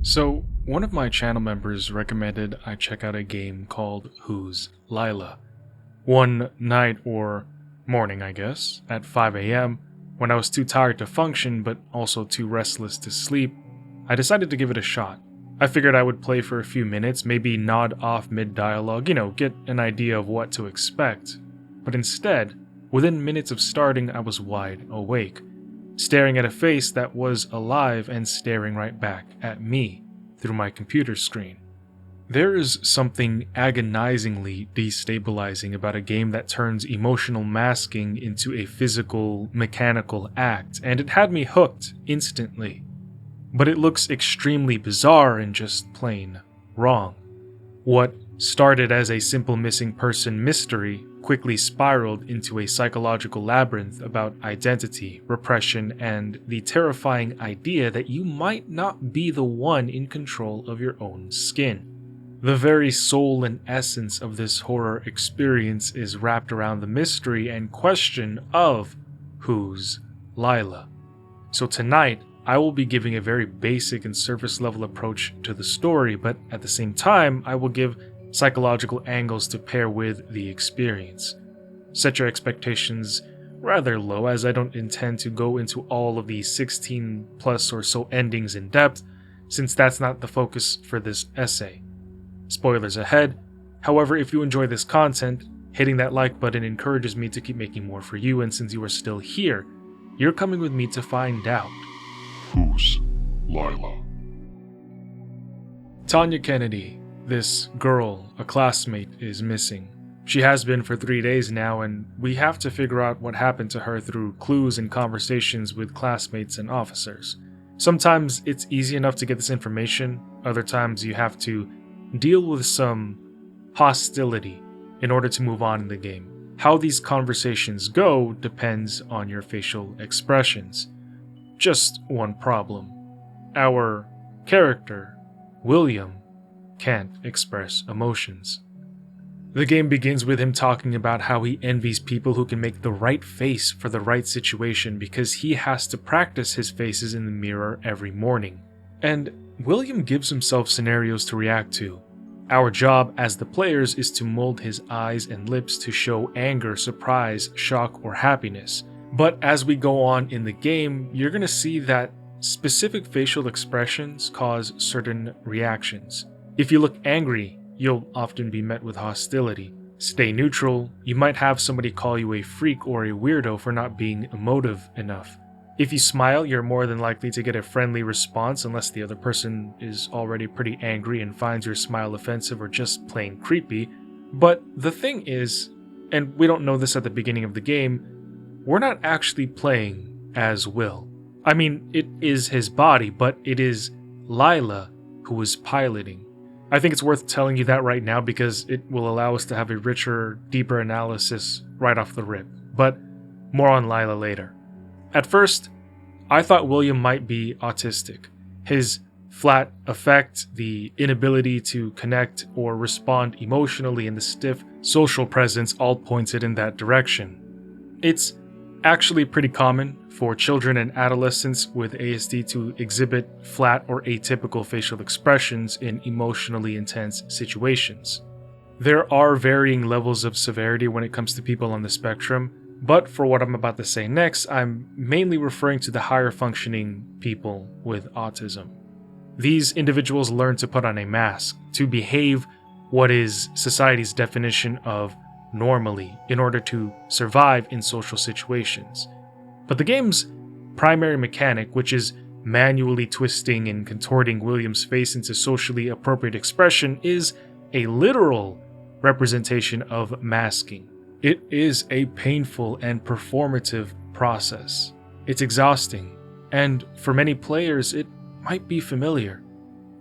So, one of my channel members recommended I check out a game called Who's Lila. One night, or morning I guess, at 5 a.m., when I was too tired to function but also too restless to sleep, I decided to give it a shot. I figured I would play for a few minutes, maybe nod off mid-dialogue, get an idea of what to expect. But instead, within minutes of starting, I was wide awake, staring at a face that was alive and staring right back at me through my computer screen. There is something agonizingly destabilizing about a game that turns emotional masking into a physical, mechanical act, and it had me hooked instantly. But it looks extremely bizarre and just plain wrong. What started as a simple missing person mystery quickly spiraled into a psychological labyrinth about identity, repression, and the terrifying idea that you might not be the one in control of your own skin. The very soul and essence of this horror experience is wrapped around the mystery and question of who's Lila. So tonight, I will be giving a very basic and surface level approach to the story, but at the same time, I will give psychological angles to pair with the experience. Set your expectations rather low, as I don't intend to go into all of the 16 plus or so endings in depth, since that's not the focus for this essay. Spoilers ahead. However, if you enjoy this content, hitting that like button encourages me to keep making more for you, and since you are still here, you're coming with me to find out. Who's Lila? Tanya Kennedy, this girl, a classmate, is missing. She has been for 3 days now, and we have to figure out what happened to her through clues and conversations with classmates and officers. Sometimes it's easy enough to get this information, other times you have to deal with some hostility in order to move on in the game. How these conversations go depends on your facial expressions. Just one problem. Our character, William, can't express emotions. The game begins with him talking about how he envies people who can make the right face for the right situation because he has to practice his faces in the mirror every morning. And William gives himself scenarios to react to. Our job as the players is to mold his eyes and lips to show anger, surprise, shock, or happiness. But as we go on in the game, you're going to see that specific facial expressions cause certain reactions. If you look angry, you'll often be met with hostility. Stay neutral, you might have somebody call you a freak or a weirdo for not being emotive enough. If you smile, you're more than likely to get a friendly response unless the other person is already pretty angry and finds your smile offensive or just plain creepy. But the thing is, and we don't know this at the beginning of the game, we're not actually playing as Will. I mean, it is his body, but it is Lila who is piloting. I think it's worth telling you that right now because it will allow us to have a richer, deeper analysis right off the rip. But more on Lila later. At first, I thought William might be autistic. His flat affect, the inability to connect or respond emotionally, and the stiff social presence all pointed in that direction. It's actually pretty common for children and adolescents with ASD to exhibit flat or atypical facial expressions in emotionally intense situations. There are varying levels of severity when it comes to people on the spectrum, but for what I'm about to say next, I'm mainly referring to the higher functioning people with autism. These individuals learn to put on a mask, to behave what is society's definition of normally in order to survive in social situations. But the game's primary mechanic, which is manually twisting and contorting William's face into socially appropriate expression, is a literal representation of masking. It is a painful and performative process. It's exhausting, and for many players, it might be familiar.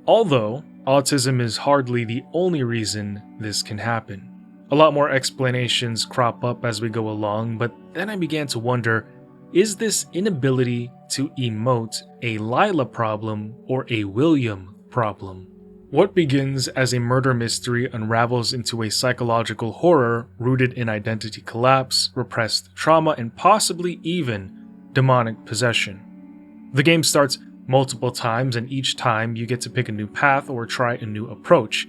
Although, autism is hardly the only reason this can happen. A lot more explanations crop up as we go along, but then I began to wonder, is this inability to emote a Lila problem or a William problem? What begins as a murder mystery unravels into a psychological horror rooted in identity collapse, repressed trauma, and possibly even demonic possession. The game starts multiple times, and each time you get to pick a new path or try a new approach.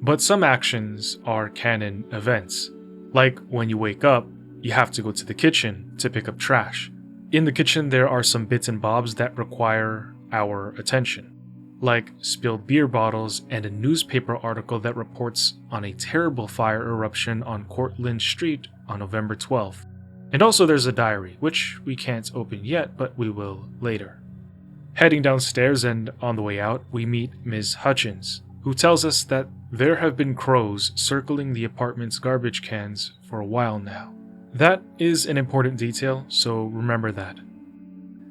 But some actions are canon events. Like when you wake up, you have to go to the kitchen to pick up trash. In the kitchen, there are some bits and bobs that require our attention, like spilled beer bottles and a newspaper article that reports on a terrible fire eruption on Cortlandt Street on November 12th. And also there's a diary, which we can't open yet, but we will later. Heading downstairs and on the way out, we meet Ms. Hutchins, who tells us that there have been crows circling the apartment's garbage cans for a while now. That is an important detail, so remember that.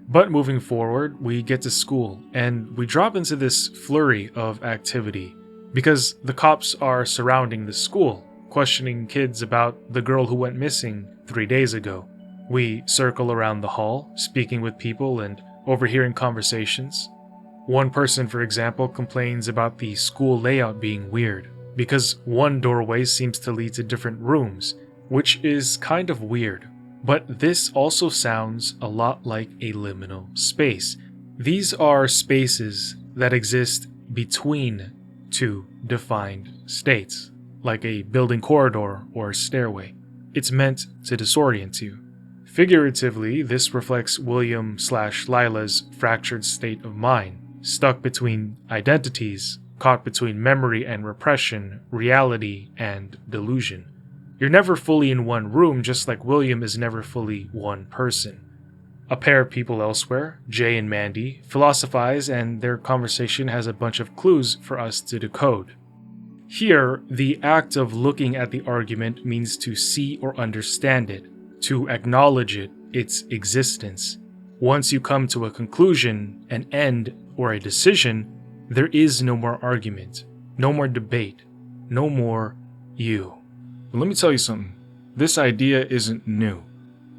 But moving forward, we get to school, and we drop into this flurry of activity, because the cops are surrounding the school, questioning kids about the girl who went missing 3 days ago. We circle around the hall, speaking with people and overhearing conversations. One person, for example, complains about the school layout being weird, because one doorway seems to lead to different rooms, which is kind of weird. But this also sounds a lot like a liminal space. These are spaces that exist between two defined states, like a building corridor or stairway. It's meant to disorient you. Figuratively, this reflects William/Lila's fractured state of mind, stuck between identities, caught between memory and repression, reality and delusion. You're never fully in one room, just like William is never fully one person. A pair of people elsewhere, Jay and Mandy, philosophize, and their conversation has a bunch of clues for us to decode. Here, the act of looking at the argument means to see or understand it, to acknowledge it, its existence. Once you come to a conclusion, an end, or a decision, there is no more argument, no more debate, no more you. But let me tell you something. This idea isn't new.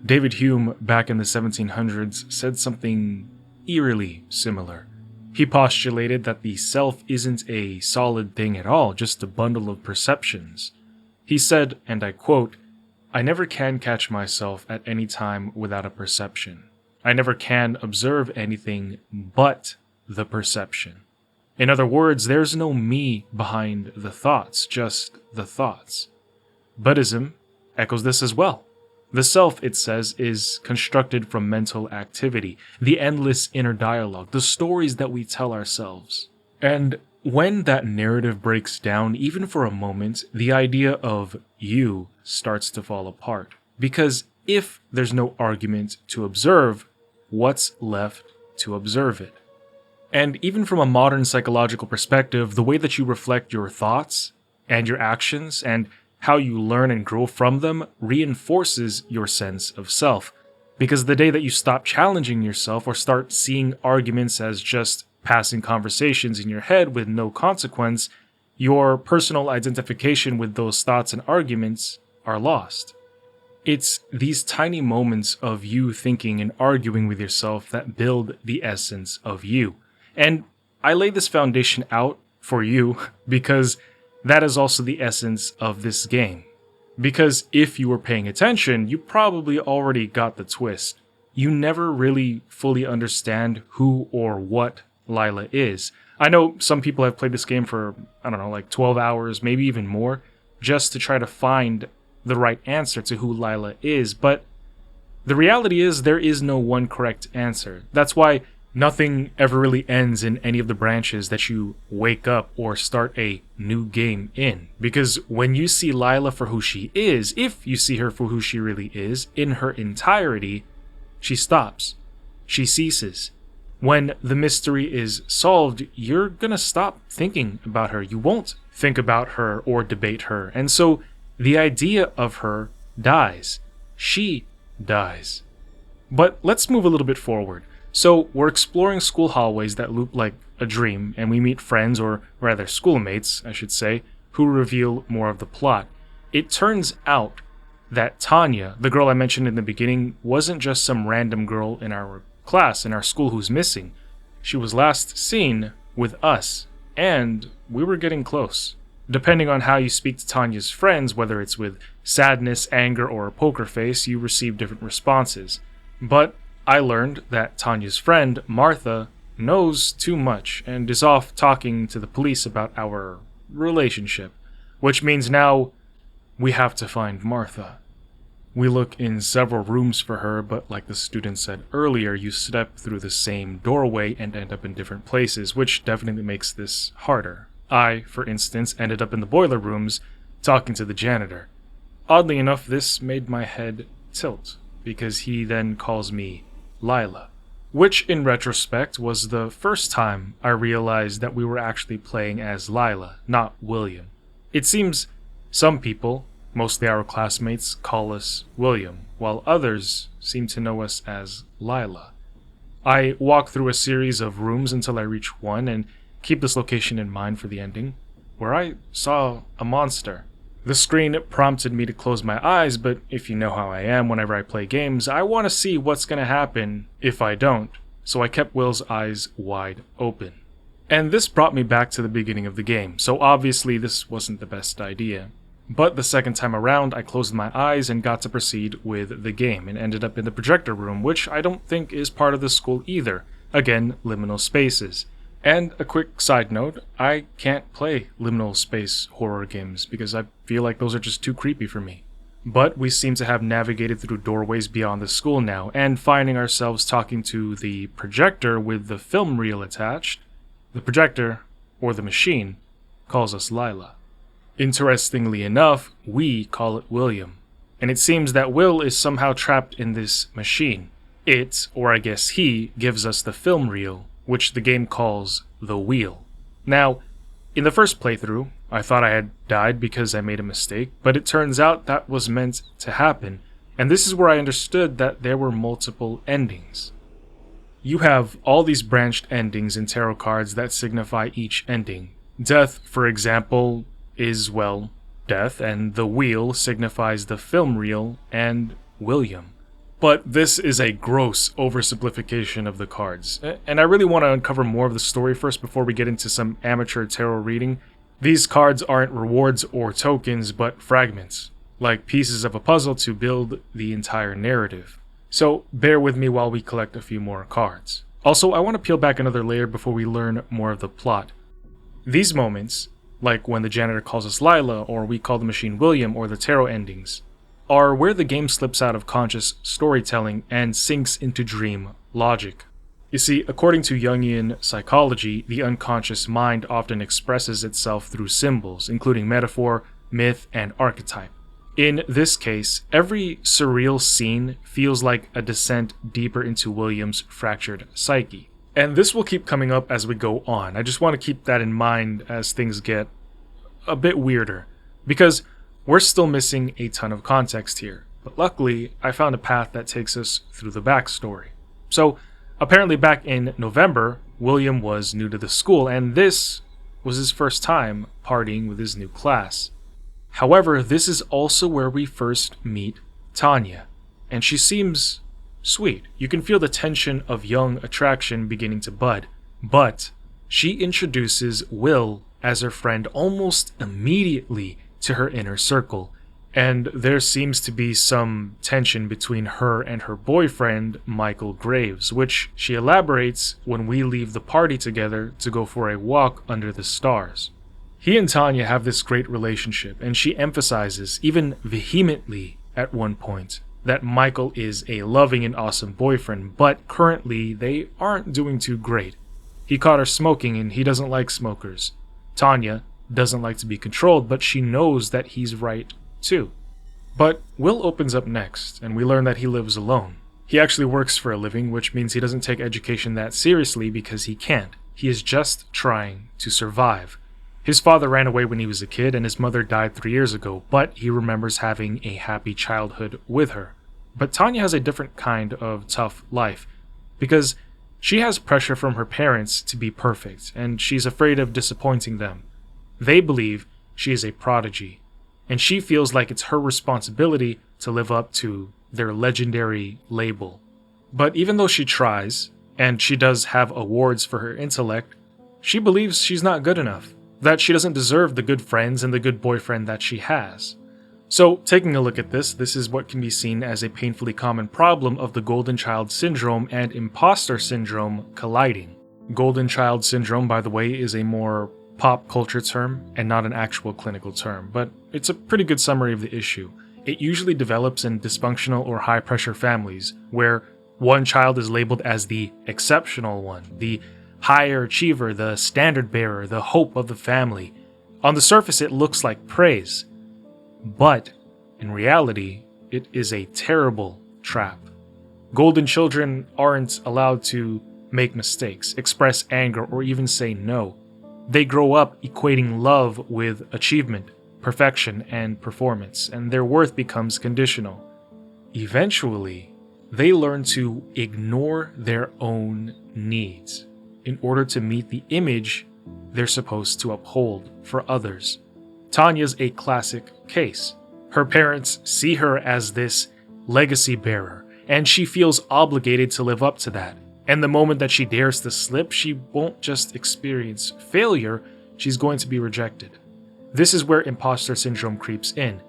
David Hume, back in the 1700s, said something eerily similar. He postulated that the self isn't a solid thing at all, just a bundle of perceptions. He said, and I quote, "I never can catch myself at any time without a perception. I never can observe anything but the perception." In other words, there's no me behind the thoughts, just the thoughts. Buddhism echoes this as well. The self, it says, is constructed from mental activity, the endless inner dialogue, the stories that we tell ourselves. And when that narrative breaks down, even for a moment, the idea of you starts to fall apart. Because if there's no argument to observe, what's left to observe it? And even from a modern psychological perspective, the way that you reflect your thoughts and your actions and how you learn and grow from them reinforces your sense of self. Because the day that you stop challenging yourself or start seeing arguments as just passing conversations in your head with no consequence, your personal identification with those thoughts and arguments are lost. It's these tiny moments of you thinking and arguing with yourself that build the essence of you. And I lay this foundation out for you because that is also the essence of this game. Because if you were paying attention, you probably already got the twist. You never really fully understand who or what Lila is. I know some people have played this game for, like 12 hours, maybe even more, just to try to find the right answer to who Lila is, but the reality is there is no one correct answer. That's why nothing ever really ends in any of the branches that you wake up or start a new game in. Because when you see Lila for who she is, if you see her for who she really is, in her entirety, she stops. She ceases. When the mystery is solved, you're gonna stop thinking about her. You won't think about her or debate her. And so the idea of her dies. She dies. But let's move a little bit forward. So we're exploring school hallways that loop like a dream, and we meet friends, or rather schoolmates, I should say, who reveal more of the plot. It turns out that Tanya, the girl I mentioned in the beginning, wasn't just some random girl in our class, in our school who's missing. She was last seen with us, and we were getting close. Depending on how you speak to Tanya's friends, whether it's with sadness, anger, or a poker face, you receive different responses. But I learned that Tanya's friend, Martha, knows too much and is off talking to the police about our relationship, which means now we have to find Martha. We look in several rooms for her, but like the student said earlier, you step through the same doorway and end up in different places, which definitely makes this harder. I, for instance, ended up in the boiler rooms talking to the janitor. Oddly enough, this made my head tilt, because he then calls me Lila, which in retrospect was the first time I realized that we were actually playing as Lila, not William. It seems some people, mostly our classmates, call us William, while others seem to know us as Lila. I walk through a series of rooms until I reach one and keep this location in mind for the ending, where I saw a monster. The screen prompted me to close my eyes, but if you know how I am whenever I play games, I want to see what's going to happen if I don't, so I kept Will's eyes wide open. And this brought me back to the beginning of the game, so obviously this wasn't the best idea. But the second time around, I closed my eyes and got to proceed with the game, and ended up in the projector room, which I don't think is part of the school either. Again, Liminal Spaces. And a quick side note, I can't play liminal space horror games because I feel like those are just too creepy for me. But we seem to have navigated through doorways beyond the school now, and finding ourselves talking to the projector with the film reel attached. The projector, or the machine, calls us Lila. Interestingly enough, we call it William, and it seems that Will is somehow trapped in this machine. It, or I guess he, gives us the film reel, which the game calls the wheel. Now, in the first playthrough, I thought I had died because I made a mistake, but it turns out that was meant to happen, and this is where I understood that there were multiple endings. You have all these branched endings in tarot cards that signify each ending. Death, for example, is, well, death, and the wheel signifies the film reel and William. But this is a gross oversimplification of the cards, and I really want to uncover more of the story first before we get into some amateur tarot reading. These cards aren't rewards or tokens, but fragments, like pieces of a puzzle to build the entire narrative. So bear with me while we collect a few more cards. Also, I want to peel back another layer before we learn more of the plot. These moments, like when the janitor calls us Lila, or we call the machine William, or the tarot endings, are where the game slips out of conscious storytelling and sinks into dream logic. You see, according to Jungian psychology, the unconscious mind often expresses itself through symbols, including metaphor, myth, and archetype. In this case, every surreal scene feels like a descent deeper into William's fractured psyche. And this will keep coming up as we go on. I just want to keep that in mind as things get a bit weirder, because we're still missing a ton of context here, but luckily, I found a path that takes us through the backstory. So, apparently back in November, William was new to the school, and this was his first time partying with his new class. However, this is also where we first meet Tanya, and she seems sweet. You can feel the tension of young attraction beginning to bud, but she introduces Will as her friend almost immediately to her inner circle, and there seems to be some tension between her and her boyfriend, Michael Graves, which she elaborates when we leave the party together to go for a walk under the stars. He and Tanya have this great relationship, and she emphasizes, even vehemently at one point, that Michael is a loving and awesome boyfriend, but currently they aren't doing too great. He caught her smoking, and he doesn't like smokers. Tanya doesn't like to be controlled, but she knows that he's right too. But Will opens up next, and we learn that he lives alone. He actually works for a living, which means he doesn't take education that seriously because he can't. He is just trying to survive. His father ran away when he was a kid, and his mother died 3 years ago, but he remembers having a happy childhood with her. But Tanya has a different kind of tough life, because she has pressure from her parents to be perfect, and she's afraid of disappointing them. They believe she is a prodigy, and she feels like it's her responsibility to live up to their legendary label. But even though she tries, and she does have awards for her intellect, she believes she's not good enough, that she doesn't deserve the good friends and the good boyfriend that she has. So, taking a look at this is what can be seen as a painfully common problem of the golden child syndrome and imposter syndrome colliding. Golden child syndrome, by the way, is a more pop culture term and not an actual clinical term, but it's a pretty good summary of the issue. It usually develops in dysfunctional or high-pressure families, where one child is labeled as the exceptional one, the higher achiever, the standard bearer, the hope of the family. On the surface, it looks like praise, but in reality, it is a terrible trap. Golden children aren't allowed to make mistakes, express anger, or even say no. They grow up equating love with achievement, perfection, and performance, and their worth becomes conditional. Eventually, they learn to ignore their own needs in order to meet the image they're supposed to uphold for others. Tanya's a classic case. Her parents see her as this legacy bearer, and she feels obligated to live up to that. And the moment that she dares to slip, she won't just experience failure, she's going to be rejected. This is where imposter syndrome creeps in.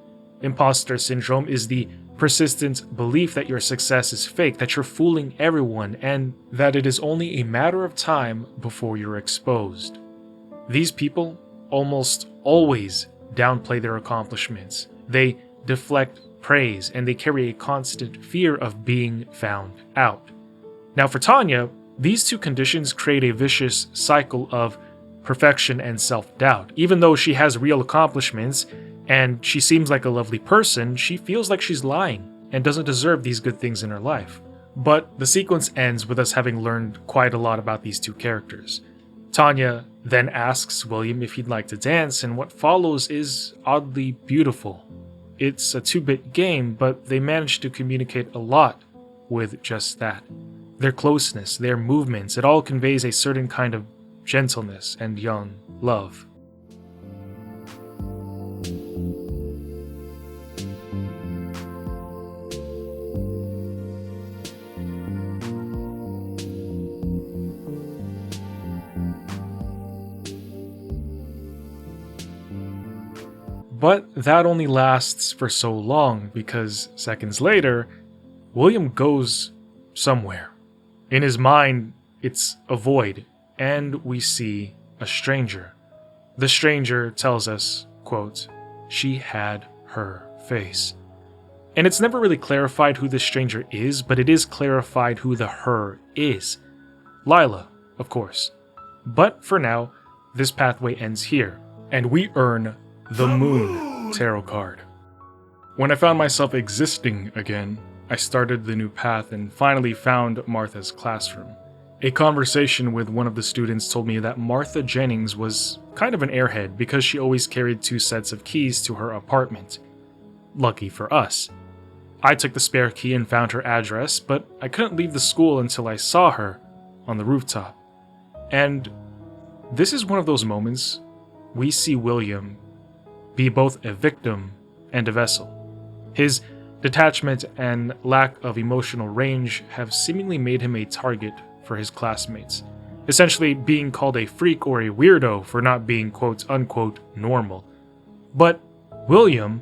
Imposter syndrome is the persistent belief that your success is fake, that you're fooling everyone, and that it is only a matter of time before you're exposed. These people almost always downplay their accomplishments. They deflect praise, and they carry a constant fear of being found out. Now for Tanya, these two conditions create a vicious cycle of perfection and self-doubt. Even though she has real accomplishments and she seems like a lovely person, she feels like she's lying and doesn't deserve these good things in her life. But the sequence ends with us having learned quite a lot about these two characters. Tanya then asks William if he'd like to dance, and what follows is oddly beautiful. It's a 2-bit game, but they manage to communicate a lot with just that. Their closeness, their movements, it all conveys a certain kind of gentleness and young love. But that only lasts for so long, because seconds later, William goes somewhere. In his mind, it's a void, and we see a stranger. The stranger tells us, quote, "She had her face." And it's never really clarified who the stranger is, but it is clarified who the her is. Lila, of course. But for now, this pathway ends here, and we earn the Moon Tarot card. When I found myself existing again, I started the new path and finally found Martha's classroom. A conversation with one of the students told me that Martha Jennings was kind of an airhead because she always carried 2 sets of keys to her apartment. Lucky for us. I took the spare key and found her address, but I couldn't leave the school until I saw her on the rooftop. And this is one of those moments we see William be both a victim and a vessel. His detachment and lack of emotional range have seemingly made him a target for his classmates, essentially being called a freak or a weirdo for not being quote-unquote normal. But William,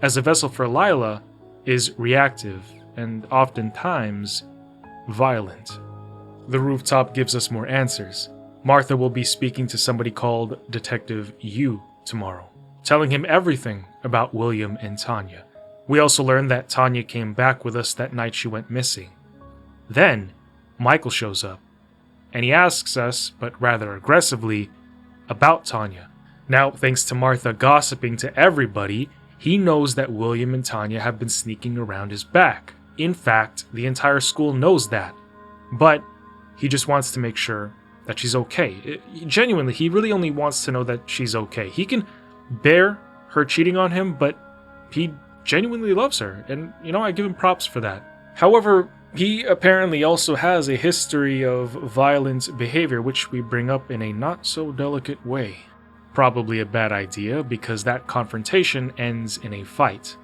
as a vessel for Lila, is reactive and oftentimes violent. The rooftop gives us more answers. Martha will be speaking to somebody called Detective Yu tomorrow, telling him everything about William and Tanya. We also learn that Tanya came back with us that night she went missing. Then, Michael shows up, and he asks us, but rather aggressively, about Tanya. Now, thanks to Martha gossiping to everybody, he knows that William and Tanya have been sneaking around his back. In fact, the entire school knows that. But he just wants to make sure that she's okay. Genuinely, he really only wants to know that she's okay. He can bear her cheating on him, but he genuinely loves her, and I give him props for that. However, he apparently also has a history of violent behavior, which we bring up in a not so delicate way. Probably a bad idea, because that confrontation ends in a fight.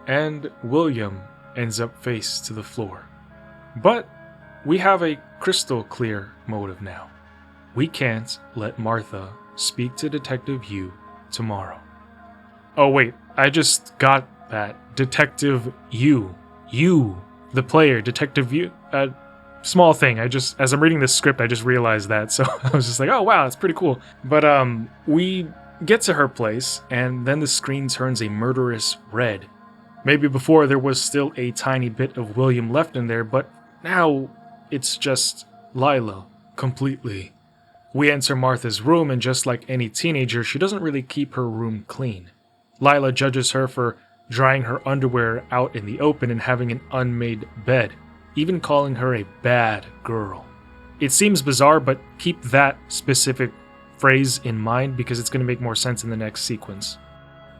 And William ends up face to the floor. But we have a crystal clear motive now. We can't let Martha speak to Detective Yu tomorrow. Oh wait, I just got that Detective you, the player, Detective you, small thing. As I'm reading this script, I just realized that. So I was just like, oh wow, that's pretty cool. But we get to her place, and then the screen turns a murderous red. Maybe before there was still a tiny bit of William left in there, but now it's just Lila, completely. We enter Martha's room, and just like any teenager, she doesn't really keep her room clean. Lila judges her for drying her underwear out in the open and having an unmade bed, even calling her a bad girl. It seems bizarre, but keep that specific phrase in mind because it's going to make more sense in the next sequence.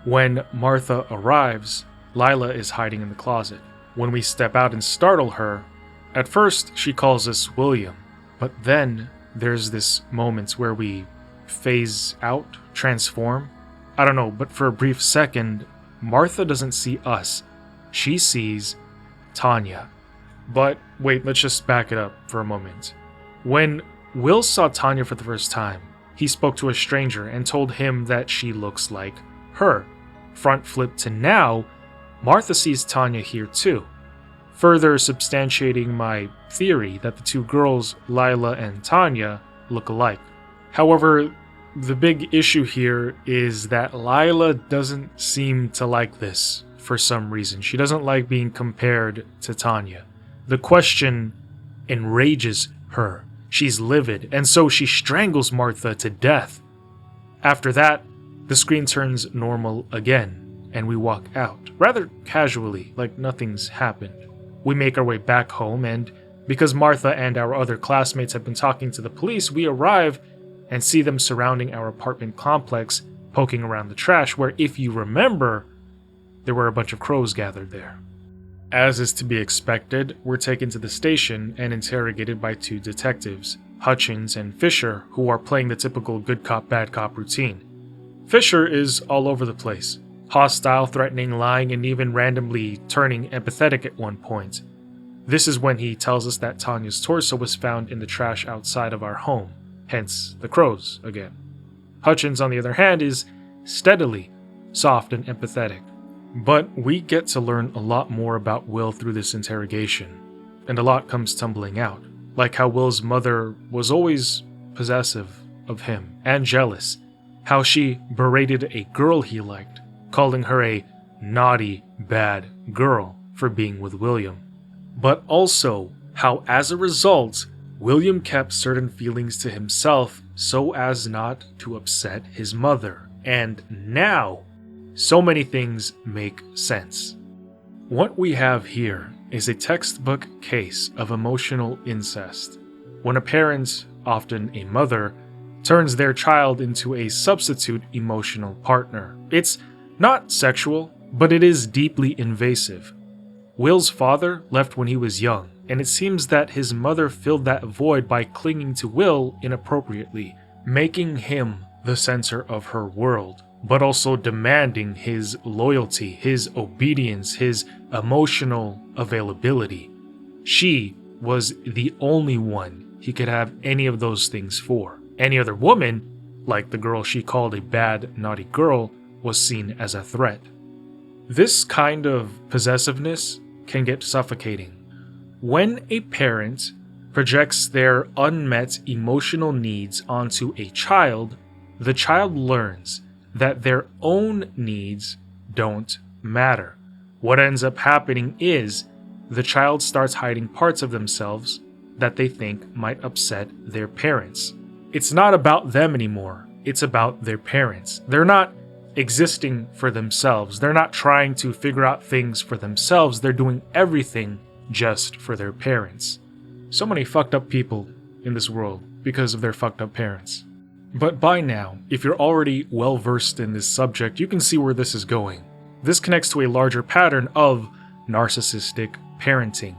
When Martha arrives, Lila is hiding in the closet. When we step out and startle her, at first she calls us William, but then there's this moment where we phase out, transform. I don't know, but for a brief second, Martha doesn't see us. She sees Tanya. But wait, let's just back it up for a moment. When Will saw Tanya for the first time, he spoke to a stranger and told him that she looks like her. Front flip to now, Martha sees Tanya here too, further substantiating my theory that the two girls, Lila and Tanya, look alike. However, the big issue here is that Lila doesn't seem to like this for some reason. She doesn't like being compared to Tanya. The question enrages her. She's livid, and so she strangles Martha to death. After that, the screen turns normal again, and we walk out, rather casually, like nothing's happened. We make our way back home, and because Martha and our other classmates have been talking to the police, we arrive and see them surrounding our apartment complex, poking around the trash, where, if you remember, there were a bunch of crows gathered there. As is to be expected, we're taken to the station and interrogated by two detectives, Hutchins and Fisher, who are playing the typical good cop, bad cop routine. Fisher is all over the place, hostile, threatening, lying, and even randomly turning empathetic at one point. This is when he tells us that Tanya's torso was found in the trash outside of our home, hence the crows again. Hutchins, on the other hand, is steadily soft and empathetic. But we get to learn a lot more about Will through this interrogation, and a lot comes tumbling out, like how Will's mother was always possessive of him and jealous, how she berated a girl he liked, calling her a naughty, bad girl for being with William. But also how, as a result, William kept certain feelings to himself so as not to upset his mother, and now so many things make sense. What we have here is a textbook case of emotional incest, when a parent, often a mother, turns their child into a substitute emotional partner. It's not sexual, but it is deeply invasive. Will's father left when he was young, and it seems that his mother filled that void by clinging to Will inappropriately, making him the center of her world, but also demanding his loyalty, his obedience, his emotional availability. She was the only one he could have any of those things for. Any other woman, like the girl she called a bad, naughty girl, was seen as a threat. This kind of possessiveness can get suffocating. When a parent projects their unmet emotional needs onto a child, the child learns that their own needs don't matter. What ends up happening is the child starts hiding parts of themselves that they think might upset their parents. It's not about them anymore. It's about their parents. They're not existing for themselves. They're not trying to figure out things for themselves. They're doing everything just for their parents. So many fucked up people in this world because of their fucked up parents. But by now, if you're already well versed in this subject, you can see where this is going. This connects to a larger pattern of narcissistic parenting,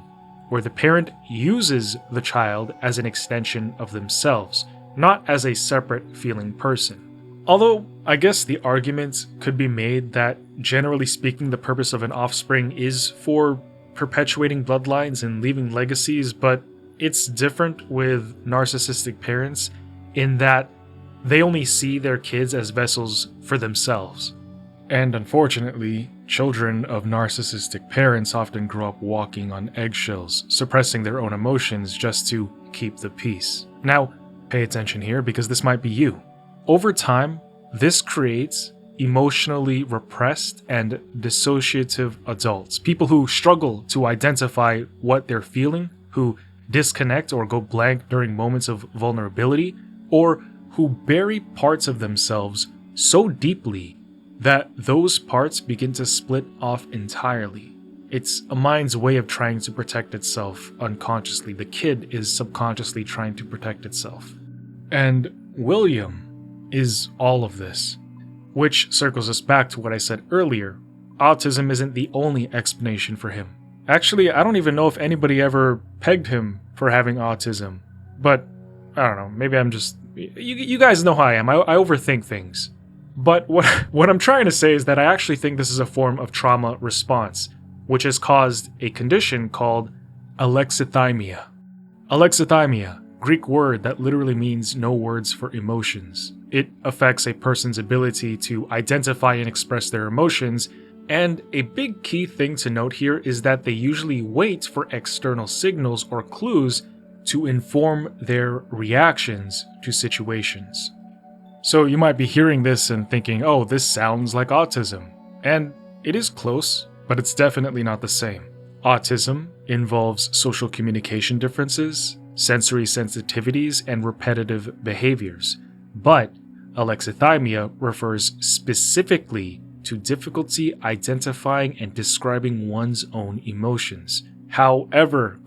where the parent uses the child as an extension of themselves, not as a separate feeling person. Although, I guess the argument could be made that, generally speaking, the purpose of an offspring is for perpetuating bloodlines and leaving legacies, but it's different with narcissistic parents in that they only see their kids as vessels for themselves. And unfortunately, Children of narcissistic parents often grow up walking on eggshells, suppressing their own emotions just to keep the peace. Now, pay attention here because this might be you. Over time, this creates emotionally repressed and dissociative adults, people who struggle to identify what they're feeling, who disconnect or go blank during moments of vulnerability, or who bury parts of themselves so deeply that those parts begin to split off entirely. It's a mind's way of trying to protect itself unconsciously. The kid is subconsciously trying to protect itself. And William is all of this. Which circles us back to what I said earlier. Autism isn't the only explanation for him. Actually, I don't even know if anybody ever pegged him for having autism. But, I don't know, maybe I'm just... You guys know how I am. I overthink things. But what I'm trying to say is that I actually think this is a form of trauma response, which has caused a condition called alexithymia. Alexithymia, Greek word that literally means no words for emotions. It affects a person's ability to identify and express their emotions, and a big key thing to note here is that they usually wait for external signals or clues to inform their reactions to situations. So you might be hearing this and thinking, oh, this sounds like autism. And it is close, but it's definitely not the same. Autism involves social communication differences, sensory sensitivities, and repetitive behaviors. But alexithymia refers specifically to difficulty identifying and describing one's own emotions. However,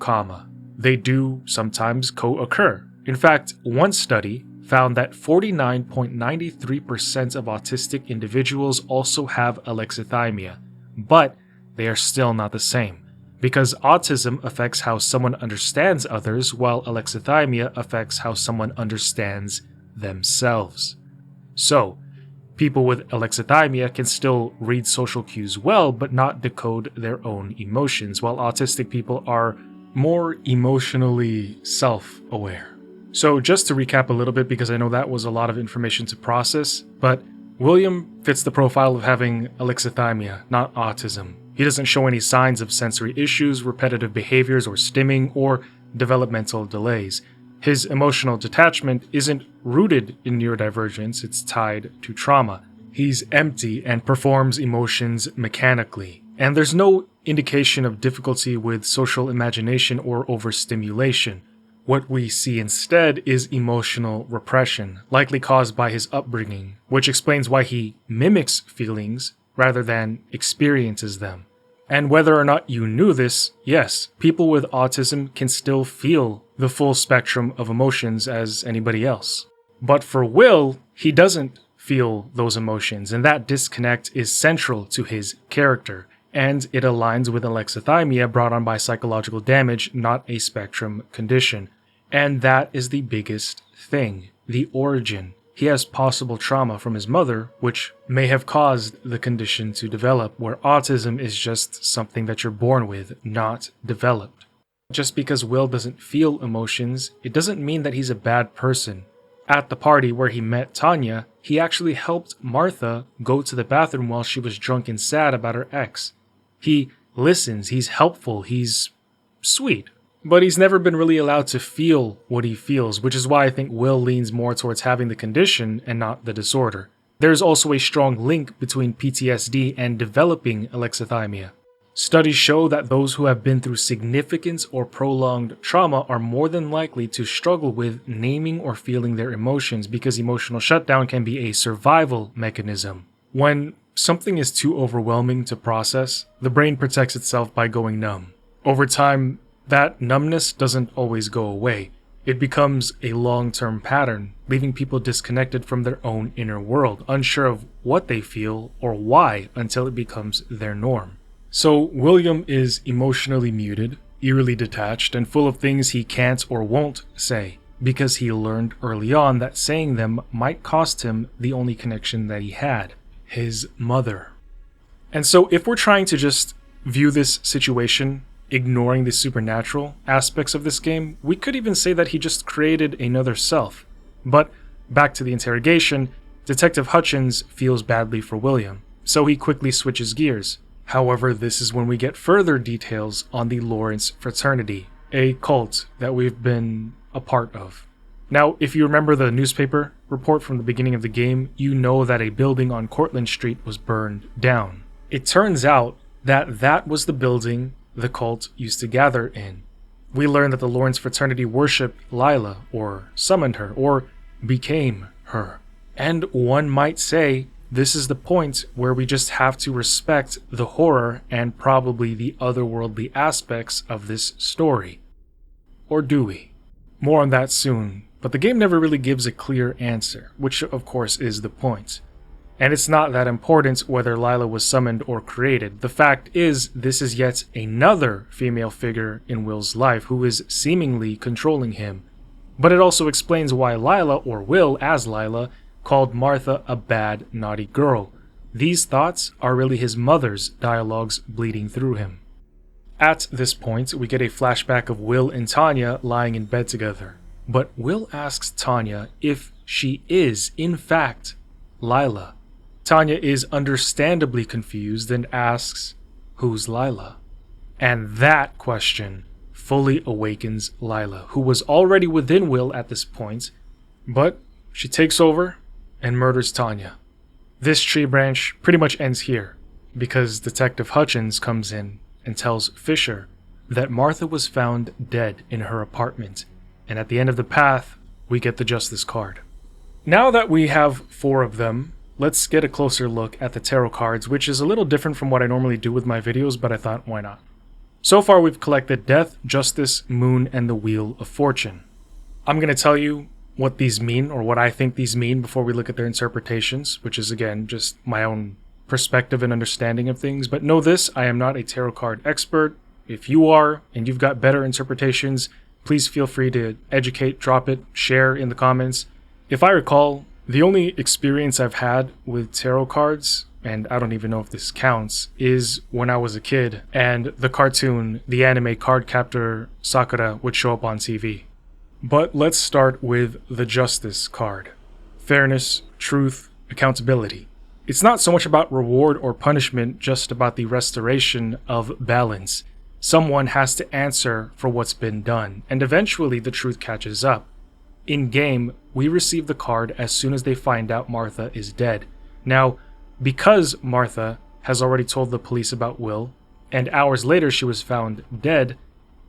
they do sometimes co-occur. In fact, one study found that 49.93% of autistic individuals also have alexithymia, but they are still not the same, because autism affects how someone understands others, while alexithymia affects how someone understands themselves. So, people with alexithymia can still read social cues well, but not decode their own emotions, while autistic people are more emotionally self-aware. So just to recap a little bit, because I know that was a lot of information to process, but William fits the profile of having alexithymia, not autism. He doesn't show any signs of sensory issues, repetitive behaviors, or stimming, or developmental delays. His emotional detachment isn't rooted in neurodivergence, it's tied to trauma. He's empty and performs emotions mechanically. And there's no indication of difficulty with social imagination or overstimulation. What we see instead is emotional repression, likely caused by his upbringing, which explains why he mimics feelings rather than experiences them. And whether or not you knew this, yes, people with autism can still feel the full spectrum of emotions as anybody else. But for Will, he doesn't feel those emotions, and that disconnect is central to his character, and it aligns with alexithymia brought on by psychological damage, not a spectrum condition. And that is the biggest thing, the origin. He has possible trauma from his mother, which may have caused the condition to develop, where autism is just something that you're born with, not developed. Just because Will doesn't feel emotions, it doesn't mean that he's a bad person. At the party where he met Tanya, he actually helped Martha go to the bathroom while she was drunk and sad about her ex. He listens, he's helpful, he's sweet. But he's never been really allowed to feel what he feels, which is why I think Will leans more towards having the condition and not the disorder. There's also a strong link between PTSD and developing alexithymia. Studies show that those who have been through significant or prolonged trauma are more than likely to struggle with naming or feeling their emotions, because emotional shutdown can be a survival mechanism. When something is too overwhelming to process, the brain protects itself by going numb. Over time, that numbness doesn't always go away. It becomes a long-term pattern, leaving people disconnected from their own inner world, unsure of what they feel or why, until it becomes their norm. So William is emotionally muted, eerily detached, and full of things he can't or won't say, because he learned early on that saying them might cost him the only connection that he had, his mother. And so if we're trying to just view this situation ignoring the supernatural aspects of this game, we could even say that he just created another self. But back to the interrogation, Detective Hutchins feels badly for William, so he quickly switches gears. However, this is when we get further details on the Lawrence Fraternity, a cult that we've been a part of. Now, if you remember the newspaper report from the beginning of the game, you know that a building on Cortlandt Street was burned down. It turns out that that was the building the cult used to gather in. We learn that the Lawrence Fraternity worshipped Lila, or summoned her, or became her. And one might say this is the point where we just have to respect the horror and probably the otherworldly aspects of this story. Or do we? More on that soon, but the game never really gives a clear answer, which of course is the point. And it's not that important whether Lila was summoned or created. The fact is, this is yet another female figure in Will's life who is seemingly controlling him. But it also explains why Lila, or Will as Lila, called Martha a bad, naughty girl. These thoughts are really his mother's dialogues bleeding through him. At this point, we get a flashback of Will and Tanya lying in bed together. But Will asks Tanya if she is, in fact, Lila. Tanya is understandably confused and asks, "Who's Lila?" And that question fully awakens Lila, who was already within Will at this point, but she takes over and murders Tanya. This tree branch pretty much ends here, because Detective Hutchins comes in and tells Fisher that Martha was found dead in her apartment, and at the end of the path, we get the Justice card. Now that we have 4 of them, let's get a closer look at the tarot cards, which is a little different from what I normally do with my videos, but I thought, why not? So far we've collected Death, Justice, Moon, and the Wheel of Fortune. I'm going to tell you what these mean, or what I think these mean, before we look at their interpretations, which is again just my own perspective and understanding of things. But know this, I am not a tarot card expert. If you are, and you've got better interpretations, please feel free to educate, drop it, share in the comments. If I recall, the only experience I've had with tarot cards, and I don't even know if this counts, is when I was a kid and the cartoon, the anime Cardcaptor Sakura would show up on TV. But let's start with the Justice card. Fairness, truth, accountability. It's not so much about reward or punishment, just about the restoration of balance. Someone has to answer for what's been done, and eventually the truth catches up. In-game, we receive the card as soon as they find out Martha is dead. Now, because Martha has already told the police about Will, and hours later she was found dead,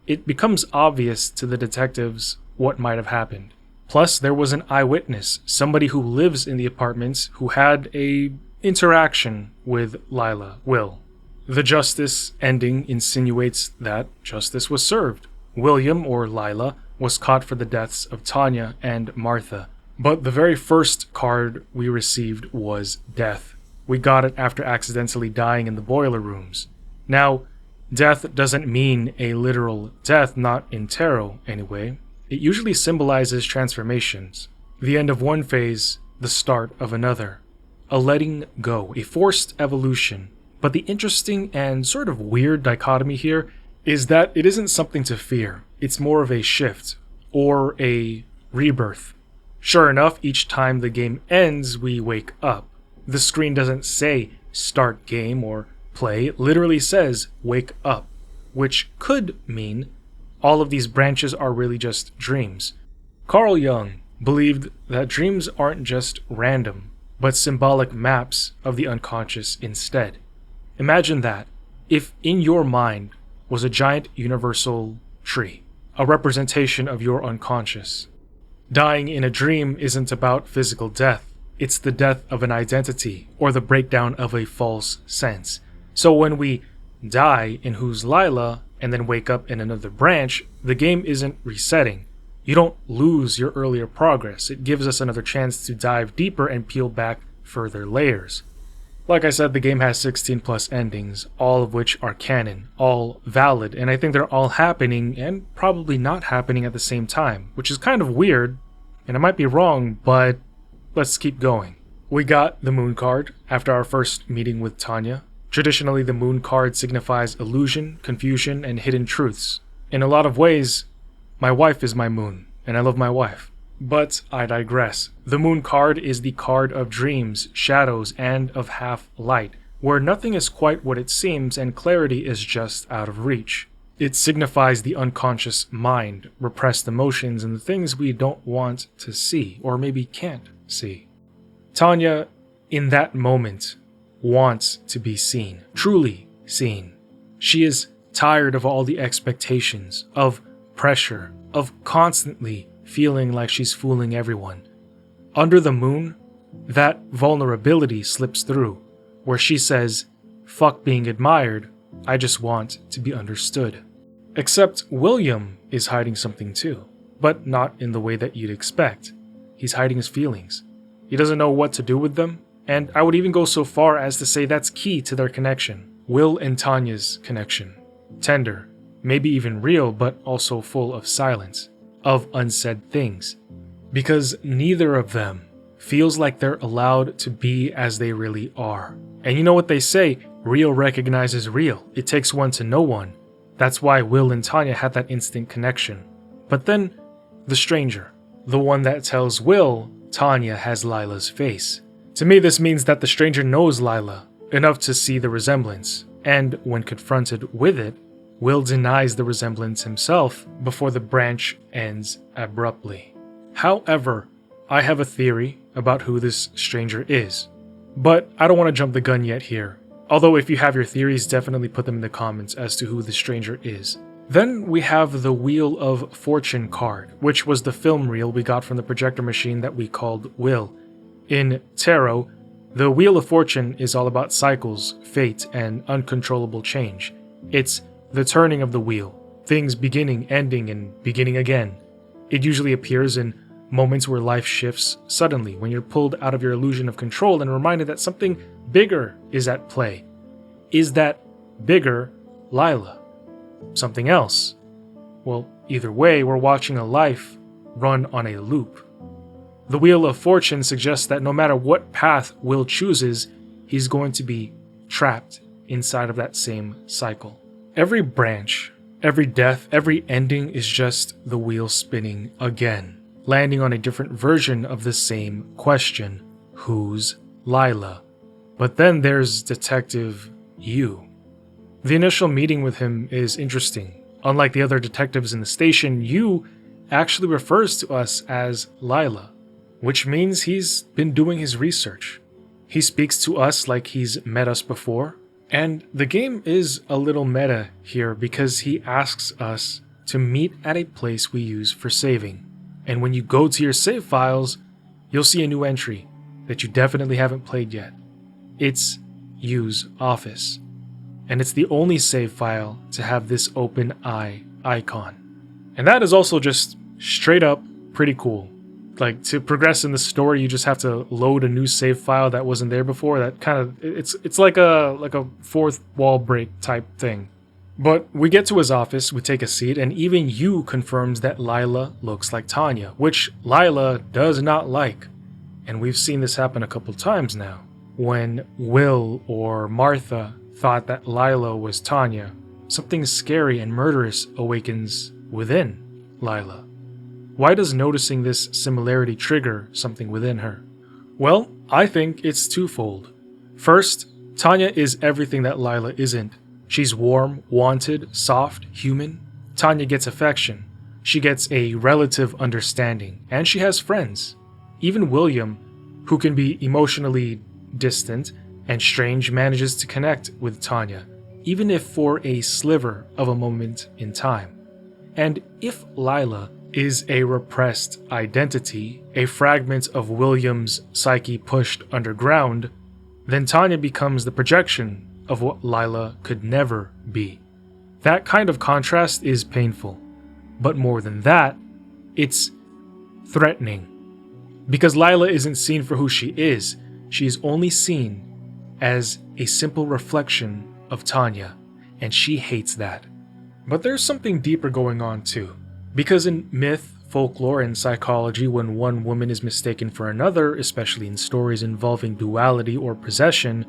it becomes obvious to the detectives what might have happened. Plus, there was an eyewitness, somebody who lives in the apartments, who had a interaction with Lila, Will. The Justice ending insinuates that justice was served. William, or Lila, was caught for the deaths of Tanya and Martha. But the very first card we received was Death. We got it after accidentally dying in the boiler rooms. Now, death doesn't mean a literal death, not in tarot anyway. It usually symbolizes transformations. The end of one phase, the start of another. A letting go, a forced evolution. But the interesting and sort of weird dichotomy here is that it isn't something to fear. It's more of a shift, or a rebirth. Sure enough, each time the game ends, we wake up. The screen doesn't say start game or play, it literally says wake up, which could mean all of these branches are really just dreams. Carl Jung believed that dreams aren't just random, but symbolic maps of the unconscious instead. Imagine that, if in your mind was a giant universal tree, a representation of your unconscious. Dying in a dream isn't about physical death, it's the death of an identity, or the breakdown of a false sense. So when we die in Who's Lila, and then wake up in another branch, the game isn't resetting. You don't lose your earlier progress, it gives us another chance to dive deeper and peel back further layers. Like I said, the game has 16 plus endings, all of which are canon, all valid, and I think they're all happening and probably not happening at the same time, which is kind of weird, and I might be wrong, but let's keep going. We got the Moon card after our first meeting with Tanya. Traditionally, the Moon card signifies illusion, confusion, and hidden truths. In a lot of ways, my wife is my moon, and I love my wife. But I digress. The Moon card is the card of dreams, shadows, and of half light. where nothing is quite what it seems and clarity is just out of reach. It signifies the unconscious mind, repressed emotions, and the things we don't want to see, or maybe can't see. Tanya, in that moment, wants to be seen, truly seen. She is tired of all the expectations, of pressure, of constantly feeling like she's fooling everyone. Under the moon, that vulnerability slips through, where she says, "Fuck being admired, I just want to be understood." Except William is hiding something too, but not in the way that you'd expect. He's hiding his feelings. He doesn't know what to do with them, and I would even go so far as to say that's key to their connection. Will and Tanya's connection. Tender, maybe even real, but also full of silence, of unsaid things. Because neither of them feels like they're allowed to be as they really are. And you know what they say, real recognizes real. It takes one to know one. That's why Will and Tanya had that instant connection. But then, the stranger, the one that tells Will Tanya has Lila's face. To me, this means that the stranger knows Lila enough to see the resemblance, and when confronted with it, Will denies the resemblance himself before the branch ends abruptly. However, I have a theory about who this stranger is, but I don't want to jump the gun yet here. Although if you have your theories, definitely put them in the comments as to who the stranger is. Then we have the Wheel of Fortune card, which was the film reel we got from the projector machine that we called Will. In tarot, the Wheel of Fortune is all about cycles, fate, and uncontrollable change. It's the turning of the wheel, things beginning, ending, and beginning again. It usually appears in moments where life shifts suddenly, when you're pulled out of your illusion of control and reminded that something bigger is at play. Is that bigger Lila? Something else? Well, either way, we're watching a life run on a loop. The Wheel of Fortune suggests that no matter what path Will chooses, he's going to be trapped inside of that same cycle. Every branch, every death, every ending is just the wheel spinning again, landing on a different version of the same question. Who's Lila? But then there's Detective Yu. The initial meeting with him is interesting. Unlike the other detectives in the station, Yu actually refers to us as Lila, which means he's been doing his research. He speaks to us like he's met us before, and the game is a little meta here because he asks us to meet at a place we use for saving. And when you go to your save files, you'll see a new entry that you definitely haven't played yet. It's Yu's office. And it's the only save file to have this open eye icon. And that is also just straight up pretty cool. Like, to progress in the story, you just have to load a new save file that wasn't there before. That kind of, it's like a fourth wall break type thing. But we get to his office, we take a seat, and even Yu confirms that Lila looks like Tanya, which Lila does not like. And we've seen this happen a couple times now. When Will or Martha thought that Lila was Tanya, something scary and murderous awakens within Lila. Why does noticing this similarity trigger something within her? Well, I think it's twofold. First, Tanya is everything that Lila isn't. She's warm, wanted, soft, human. Tanya gets affection. She gets a relative understanding, and she has friends. Even William, who can be emotionally distant and strange, manages to connect with Tanya, even if for a sliver of a moment in time. And if Lila is a repressed identity, a fragment of William's psyche pushed underground, then Tanya becomes the projection of what Lila could never be. That kind of contrast is painful, but more than that, it's threatening. Because Lila isn't seen for who she is, she is only seen as a simple reflection of Tanya, and she hates that. But there's something deeper going on too. Because in myth, folklore, and psychology, when one woman is mistaken for another, especially in stories involving duality or possession,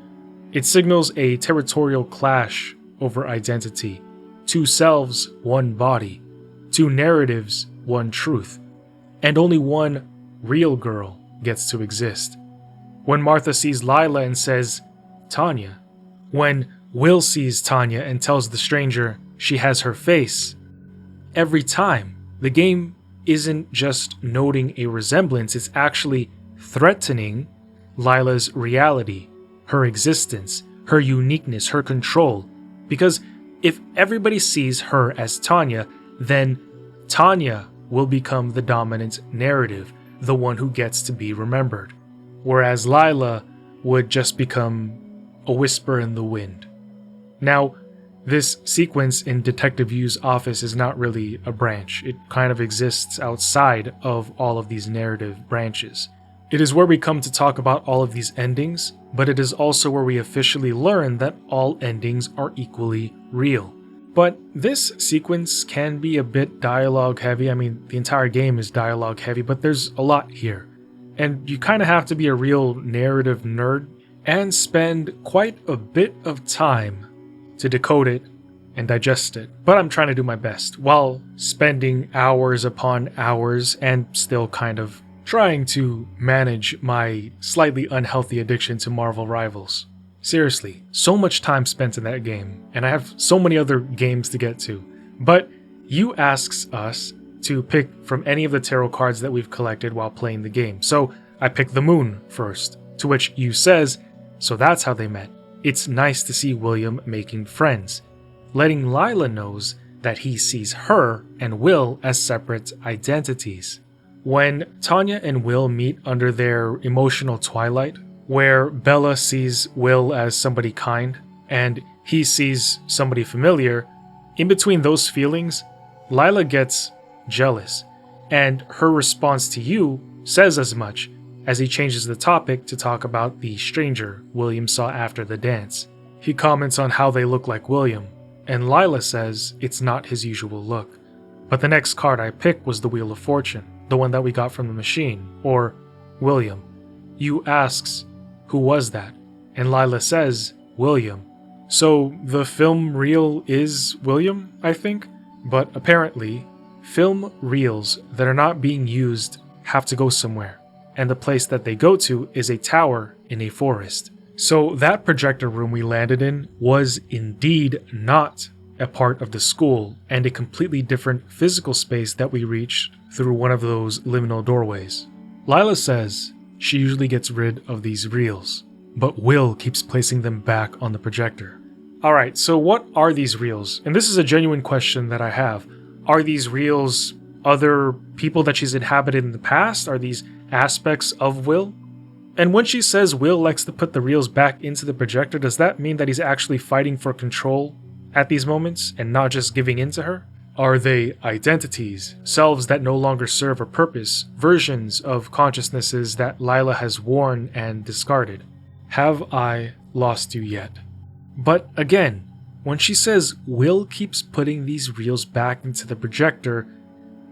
it signals a territorial clash over identity. Two selves, one body. Two narratives, one truth. And only one real girl gets to exist. When Martha sees Lila and says, "Tanya," When Will sees Tanya and tells the stranger she has her face, every time, the game isn't just noting a resemblance, it's actually threatening Lila's reality, her existence, her uniqueness, her control. Because if everybody sees her as Tanya, then Tanya will become the dominant narrative, the one who gets to be remembered. Whereas Lila would just become a whisper in the wind. Now, this sequence in Detective Yu's office is not really a branch. It kind of exists outside of all of these narrative branches. It is where we come to talk about all of these endings, but it is also where we officially learn that all endings are equally real. But this sequence can be a bit dialogue heavy. I mean, the entire game is dialogue heavy, but there's a lot here. And you kind of have to be a real narrative nerd and spend quite a bit of time to decode it and digest it. But I'm trying to do my best while spending hours upon hours and still kind of trying to manage my slightly unhealthy addiction to Marvel Rivals. Seriously, so much time spent in that game, and I have so many other games to get to. But Yu asks us to pick from any of the tarot cards that we've collected while playing the game. So I picked the Moon first, to which Yu says, so that's how they met. It's nice to see William making friends, letting Lila knows that he sees her and Will as separate identities. When Tanya and Will meet under their emotional twilight, where Bella sees Will as somebody kind and he sees somebody familiar, in between those feelings, Lila gets jealous, and her response to Yu says as much, as he changes the topic to talk about the stranger William saw after the dance. He comments on how they look like William, and Lila says it's not his usual look. But the next card I picked was the Wheel of Fortune, the one that we got from the machine, or William. Yu asks, who was that? And Lila says, William. So the film reel is William, I think? But apparently, film reels that are not being used have to go somewhere. And the place that they go to is a tower in a forest. So that projector room we landed in was indeed not a part of the school and a completely different physical space that we reached through one of those liminal doorways. Lila says she usually gets rid of these reels, but Will keeps placing them back on the projector. Alright, so what are these reels? And this is a genuine question that I have. Are these reels other people that she's inhabited in the past? Are these aspects of Will? And when she says Will likes to put the reels back into the projector, does that mean that he's actually fighting for control at these moments and not just giving in to her? Are they identities, selves that no longer serve a purpose, versions of consciousnesses that Lila has worn and discarded? Have I lost you yet? But again, when she says Will keeps putting these reels back into the projector,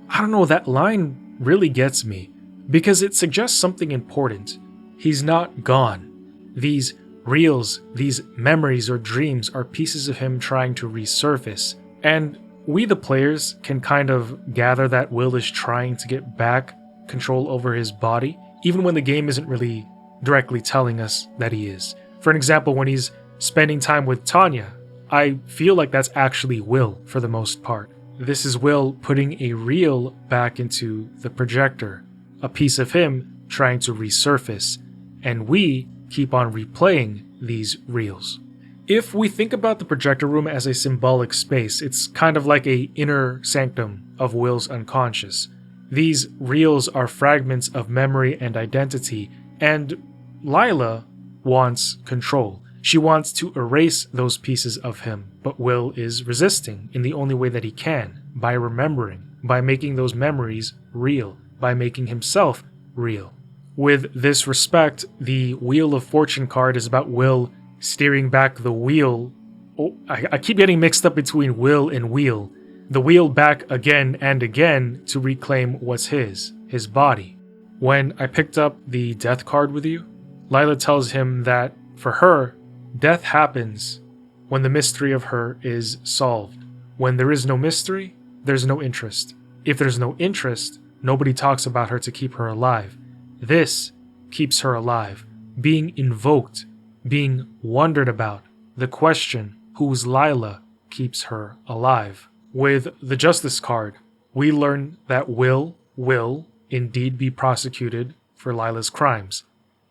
I don't know, that line really gets me, because it suggests something important. He's not gone. These reels, these memories or dreams are pieces of him trying to resurface, and we the players can kind of gather that Will is trying to get back control over his body, even when the game isn't really directly telling us that he is. For an example, when he's spending time with Tanya, I feel like that's actually Will for the most part. This is Will putting a reel back into the projector, a piece of him trying to resurface, and we keep on replaying these reels. If we think about the projector room as a symbolic space, it's kind of like an inner sanctum of Will's unconscious. These reels are fragments of memory and identity, and Lila wants control. She wants to erase those pieces of him, but Will is resisting in the only way that he can, by remembering, by making those memories real, by making himself real. With this respect, the Wheel of Fortune card is about Will steering back the wheel. Oh, I keep getting mixed up between will and wheel. The wheel back again and again to reclaim what's his body. When I picked up the death card with you, Lila tells him that for her, death happens when the mystery of her is solved. When there is no mystery, there's no interest. If there's no interest, nobody talks about her to keep her alive. This keeps her alive, being invoked, being wondered about, the question, who's Lila, keeps her alive. With the justice card, we learn that Will indeed be prosecuted for Lila's crimes.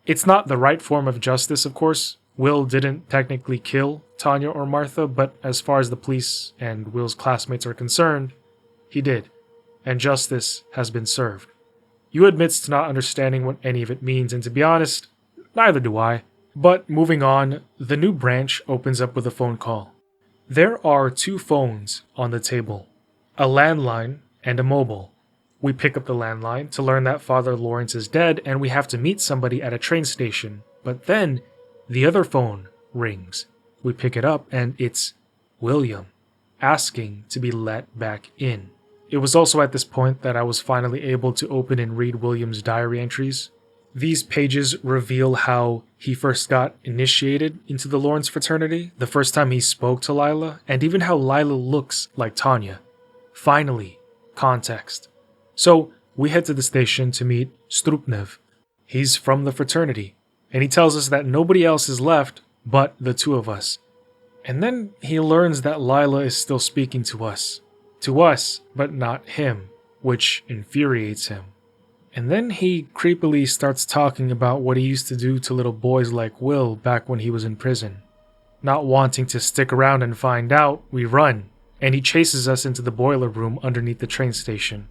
It's not the right form of justice, of course. Will didn't technically kill Tanya or Martha, but as far as the police and Will's classmates are concerned, he did, and justice has been served. Yu admits to not understanding what any of it means, and to be honest, neither do I. But moving on, the new branch opens up with a phone call. There are 2 phones on the table, a landline and a mobile. We pick up the landline to learn that Father Lawrence is dead and we have to meet somebody at a train station. But then, the other phone rings. We pick it up and it's William, asking to be let back in. It was also at this point that I was finally able to open and read William's diary entries. These pages reveal how he first got initiated into the Lawrence Fraternity, the first time he spoke to Lila, and even how Lila looks like Tanya. Finally, context. So, we head to the station to meet Strupnev. He's from the fraternity, and he tells us that nobody else is left but the 2 of us. And then he learns that Lila is still speaking to us, but not him, which infuriates him. And then he creepily starts talking about what he used to do to little boys like Will back when he was in prison. Not wanting to stick around and find out, we run, and he chases us into the boiler room underneath the train station.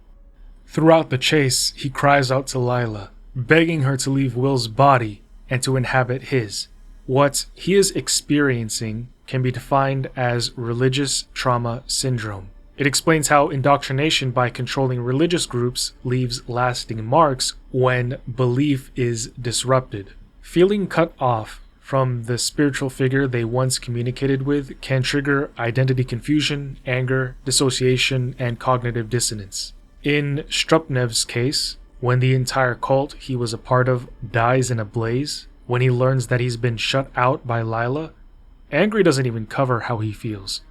Throughout the chase, he cries out to Lila, begging her to leave Will's body and to inhabit his. What he is experiencing can be defined as religious trauma syndrome. It explains how indoctrination by controlling religious groups leaves lasting marks when belief is disrupted. Feeling cut off from the spiritual figure they once communicated with can trigger identity confusion, anger, dissociation, and cognitive dissonance. In Strupnev's case, when the entire cult he was a part of dies in a blaze, when he learns that he's been shut out by Lila, angry doesn't even cover how he feels.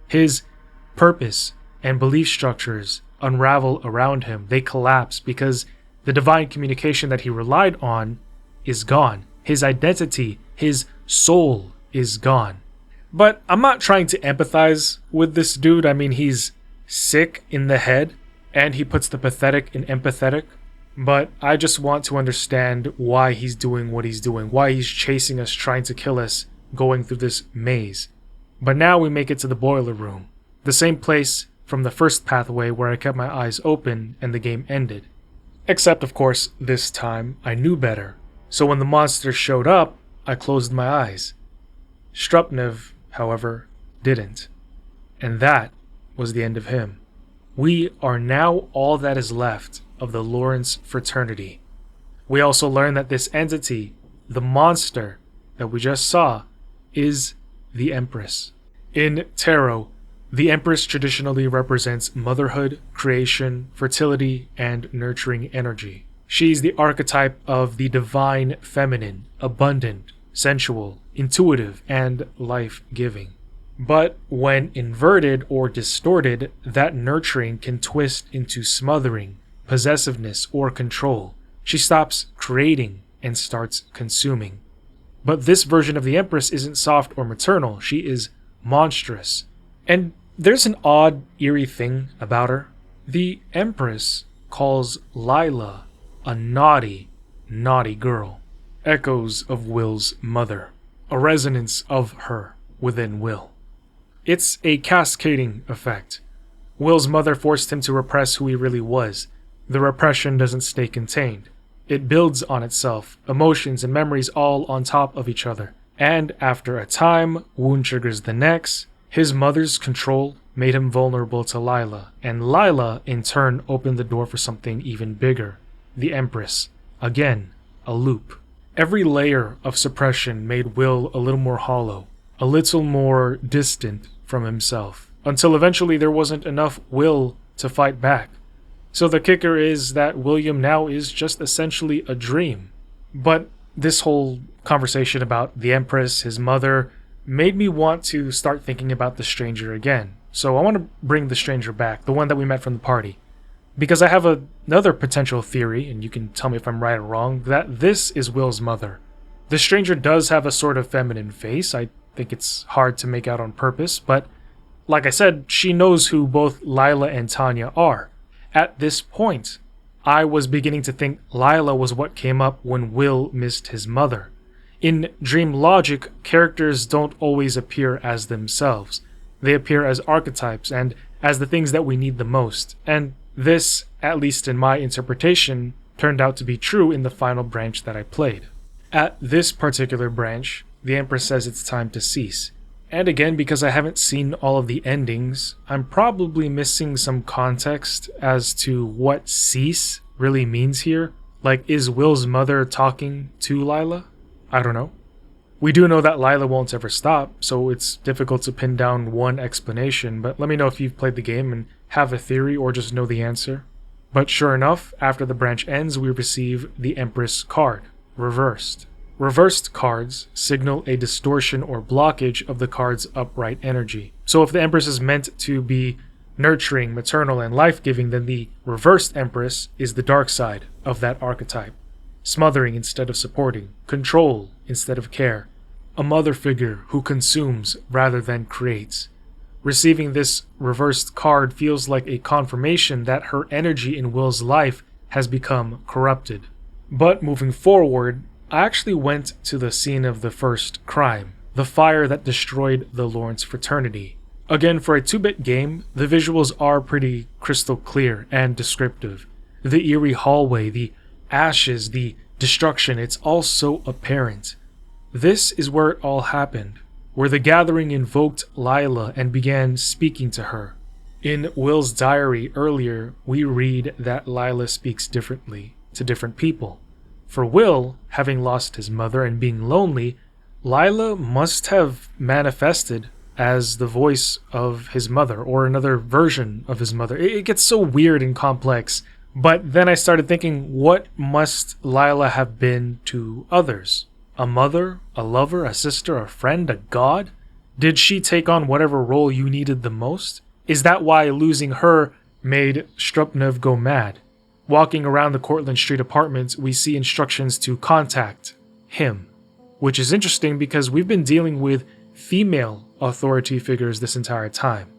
His purpose and belief structures unravel around him. They collapse because the divine communication that he relied on is gone. His identity, his soul is gone. But I'm not trying to empathize with this dude. I mean, he's sick in the head and he puts the pathetic in empathetic. But I just want to understand why he's doing what he's doing, why he's chasing us, trying to kill us, going through this maze. But now we make it to the boiler room, the same place from the first pathway where I kept my eyes open and the game ended. Except, of course, this time I knew better. So when the monster showed up, I closed my eyes. Strupnev, however, didn't. And that was the end of him. We are now all that is left of the Lawrence Fraternity. We also learn that this entity, the monster that we just saw, is the Empress. In tarot, the Empress traditionally represents motherhood, creation, fertility, and nurturing energy. She's the archetype of the divine feminine, abundant, sensual, intuitive, and life-giving. But when inverted or distorted, that nurturing can twist into smothering, possessiveness, or control. She stops creating and starts consuming. But this version of the Empress isn't soft or maternal. She is monstrous. And there's an odd, eerie thing about her. The Empress calls Lila a naughty, naughty girl. Echoes of Will's mother. A resonance of her within Will. It's a cascading effect. Will's mother forced him to repress who he really was. The repression doesn't stay contained. It builds on itself, emotions and memories all on top of each other. And after a time, wound triggers the next. His mother's control made him vulnerable to Lila, and Lila in turn opened the door for something even bigger. The Empress. Again, a loop. Every layer of suppression made Will a little more hollow, a little more distant from himself, until eventually there wasn't enough will to fight back. So the kicker is that William now is just essentially a dream. But this whole conversation about the Empress, his mother, made me want to start thinking about the stranger again. So I want to bring the stranger back, the one that we met from the party. Because I have another potential theory, and you can tell me if I'm right or wrong, that this is Will's mother. The stranger does have a sort of feminine face. I think it's hard to make out on purpose, but like I said, she knows who both Lila and Tanya are. At this point, I was beginning to think Lila was what came up when Will missed his mother. In dream logic, characters don't always appear as themselves. They appear as archetypes and as the things that we need the most. And this, at least in my interpretation, turned out to be true in the final branch that I played. At this particular branch, the Empress says it's time to cease. And again, because I haven't seen all of the endings, I'm probably missing some context as to what cease really means here. Like, is Will's mother talking to Lila? I don't know. We do know that Lila won't ever stop, so it's difficult to pin down one explanation, but let me know if you've played the game and have a theory or just know the answer. But sure enough, after the branch ends, we receive the Empress card, reversed. Reversed cards signal a distortion or blockage of the card's upright energy. So if the Empress is meant to be nurturing, maternal, and life-giving, then the reversed Empress is the dark side of that archetype. Smothering instead of supporting, control instead of care, a mother figure who consumes rather than creates. Receiving this reversed card feels like a confirmation that her energy in Will's life has become corrupted. But moving forward, I actually went to the scene of the first crime, the fire that destroyed the Lawrence Fraternity. Again, for a 2-bit game, the visuals are pretty crystal clear and descriptive. The eerie hallway, the ashes, the destruction, it's all so apparent. This is where it all happened, where the gathering invoked Lila and began speaking to her. In Will's diary earlier, we read that Lila speaks differently to different people. For Will, having lost his mother and being lonely, Lila must have manifested as the voice of his mother or another version of his mother. It gets so weird and complex, but then I started thinking, what must Lila have been to others? A mother, a lover, a sister, a friend, a god? Did she take on whatever role you needed the most? Is that why losing her made Strupnev go mad? Walking around the Cortlandt Street apartment, we see instructions to contact him, which is interesting because we've been dealing with female authority figures this entire time.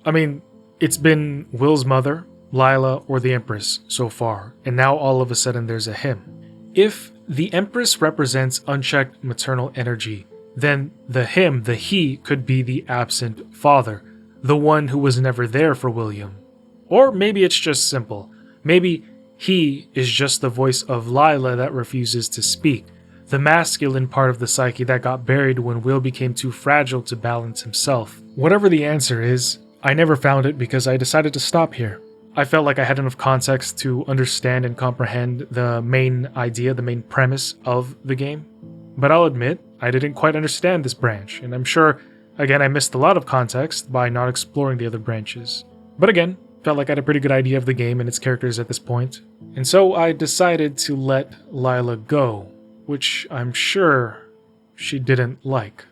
I mean, it's been Will's mother, Lila, or the Empress so far, and now all of a sudden there's a him. If the Empress represents unchecked maternal energy, then the him, the he, could be the absent father, the one who was never there for William. Or maybe it's just simple. Maybe he is just the voice of Lila that refuses to speak, the masculine part of the psyche that got buried when Will became too fragile to balance himself. Whatever the answer is, I never found it because I decided to stop here. I felt like I had enough context to understand and comprehend the main idea, the main premise of the game. But I'll admit, I didn't quite understand this branch, and I'm sure, again, I missed a lot of context by not exploring the other branches. But again, felt like I had a pretty good idea of the game and its characters at this point. And so I decided to let Lila go, which I'm sure she didn't like.